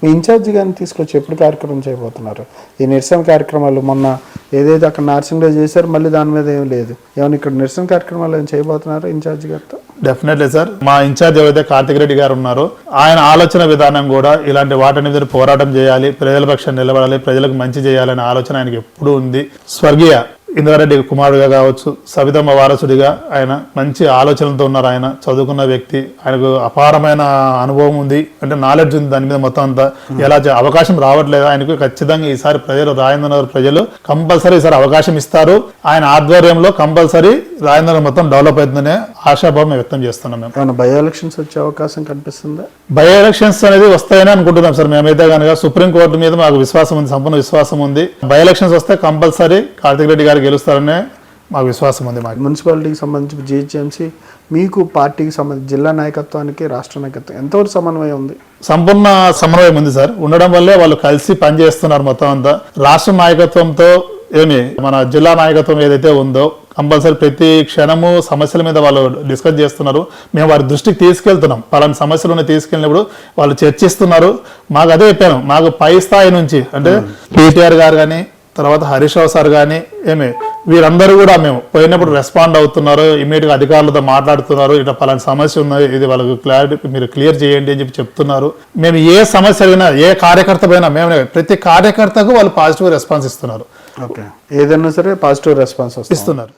మీ incharge గారిని తీసుకొచ్చి ఎప్పుడు కార్యక్రమం చేయబోతున్నారు? ఈ నిరసన కార్యక్రమాలు మొన్న ఏదైతే అక్కడ నర్సింగ్లో చేశారు, మళ్ళీ దాని మీద ఏం లేదు, ఏమైనా ఇక్కడ నిరసన కార్యక్రమాలు ఏం చేయబోతున్నారు ఇన్ఛార్జి గారితో? డెఫినెట్లీ సార్, మా ఇన్ఛార్జ్ ఎవరైతే కార్తిక్ రెడ్డి గారు ఉన్నారో ఆయన ఆలోచన విధానం కూడా ఇలాంటి వాటి మీద పోరాటం చేయాలి, ప్రజల పక్షాన్ని నిలబడాలి, ప్రజలకు మంచి చేయాలనే ఆలోచన ఆయనకి ఎప్పుడూ ఉంది. స్వర్గీయ ఇంద్రారెడ్డి కుమారుడుగా కావచ్చు, సవితమ్మ వారసుడిగా ఆయన మంచి ఆలోచనలతో ఉన్నారు. ఆయన చదువుకున్న వ్యక్తి, ఆయనకు అపారమైన అనుభవం ఉంది, అంటే నాలెడ్జ్ ఉంది దాని మీద మొత్తం అంతా. ఎలా అవకాశం రావట్లేదు ఆయనకు, ఖచ్చితంగా ఈసారి ప్రజలు, రాజేంద్రనగర్ ప్రజలు కంపల్సరీ ఈసారి అవకాశం ఇస్తారు. ఆయన ఆధ్వర్యంలో కంపల్సరీ రాజేంద్రనగర్ మొత్తం డెవలప్ అవుతుందనే ఆశాభావం వ్యక్తం చేస్తున్నాం. మేము బై ఎలక్షన్స్ వచ్చే అవకాశం కనిపిస్తుందా? బై ఎలక్షన్స్ అనేది వస్తాయని అనుకుంటున్నాం సార్. మేమైతే కనుక సుప్రీంకోర్టు మీద మాకు విశ్వాసం ఉంది, సంపూర్ణ విశ్వాసం ఉంది. బై ఎలక్షన్స్ వస్తే కంపల్సరీ కార్తిక్ రెడ్డి గారు గెలుస్తారనే మాకు విశ్వాసం ఉంది. మాకు మున్సిపాలిటీకి సంబంధించి జిహెచ్ఎంసీ మీకు పార్టీకి సంబంధించి జిల్లా నాయకత్వానికి రాష్ట్ర నాయకత్వం ఎంతవరకు సమన్వయం ఉంది? సంపూర్ణ సమన్వయం ఉంది సార్. ఉండడం వల్లే వాళ్ళు కలిసి పనిచేస్తున్నారు మొత్తం అంతా. రాష్ట్ర నాయకత్వంతో మన జిల్లా నాయకత్వం ఏదైతే ఉందో కంపల్సరీ ప్రతి క్షణము సమస్యల మీద వాళ్ళు డిస్కస్ చేస్తున్నారు. మేము వారి దృష్టికి తీసుకెళ్తున్నాం. పలానా సమస్యలను తీసుకెళ్ళినప్పుడు వాళ్ళు చర్చిస్తున్నారు. మాకు అదే చెప్పాను, మాకు పై స్థాయి నుంచి అంటే కేటీఆర్ గారు కానీ, తర్వాత హరీష్ రావు సార్ కానీ, వీరందరూ కూడా మేము పోయినప్పుడు రెస్పాండ్ అవుతున్నారు, ఇమీడియట్గా అధికారులతో మాట్లాడుతున్నారు. ఇట్లా పలానా సమస్య ఉన్నది, ఇది వాళ్ళకు క్లారిటీ మీరు క్లియర్ చేయండి అని చెప్పి చెప్తున్నారు. మేము ఏ సమస్య అయినా, ఏ కార్యకర్త పోయినా మేము ప్రతి కార్యకర్తకు వాళ్ళు పాజిటివ్ రెస్పాన్స్ ఇస్తున్నారు. ఓకే, ఏదైనా సరే పాజిటివ్ రెస్పాన్స్ ఇస్తున్నారు.